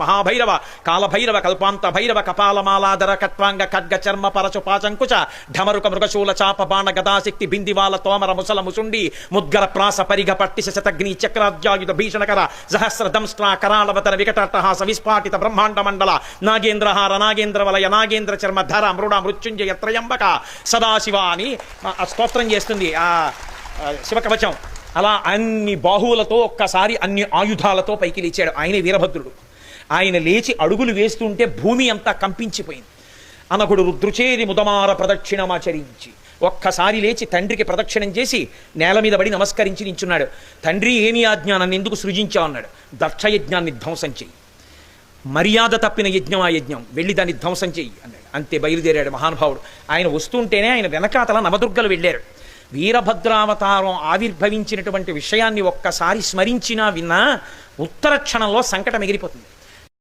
మహాభైరవ కాలభైరవ కల్పాంత భైరవ కపాలమాలాధర కట్వాంగ ఖడ్గ చర్మ పరచు పాచంకుచ ఢమరుక మృగశూల చాప బాణ గదాశక్తి బిందివాల తోమర ముసల ముసుండి ముద్గర ప్రాస పరిఘ పట్టిశ శతగ్ని చక్రాద్యాయుధ భీషణకర సహస్ర దంష్ట్రా కరాళవతర వికటాట్టహాస విస్ఫాటిత బ్రహ్మాండ మండల నాగేంద్రహార నాగేంద్ర వలయ నాగేంద్ర చర్మ ధర మృడ మృత్యుంజయ త్రయంబక సదాశివ అని స్తోత్రం చేస్తుంది ఆ శివకవచం. అలా అన్ని బాహువులతో ఒక్కసారి అన్ని ఆయుధాలతో పైకి లేచాడు. ఆయనే వీరభద్రుడు. ఆయన లేచి అడుగులు వేస్తుంటే భూమి అంతా కంపించిపోయింది. అనకుడు రుద్రుచేరి ముదమార ప్రదక్షిణమాచరించి ఒక్కసారి లేచి తండ్రికి ప్రదక్షిణం చేసి నేల మీద పడి నమస్కరించి నించున్నాడు. తండ్రి, ఏమి ఆజ్ఞ, నన్ను ఎందుకు సృజించావు అన్నాడు. దక్షయజ్ఞాన్ని ధ్వంసం చెయ్యి, మర్యాద తప్పిన యజ్ఞం ఆ యజ్ఞం, వెళ్ళి దాన్ని ధ్వంసం చెయ్యి అన్నాడు. అంతే బయలుదేరాడు మహానుభావుడు. ఆయన వస్తుంటేనే ఆయన వెనకాతల నవదుర్గలు వెళ్ళారు. వీరభద్రావతారం ఆవిర్భవించినటువంటి విషయాన్ని ఒక్కసారి స్మరించినా విన్నా ఉత్తర క్షణంలో సంకటం ఎగిరిపోతుంది.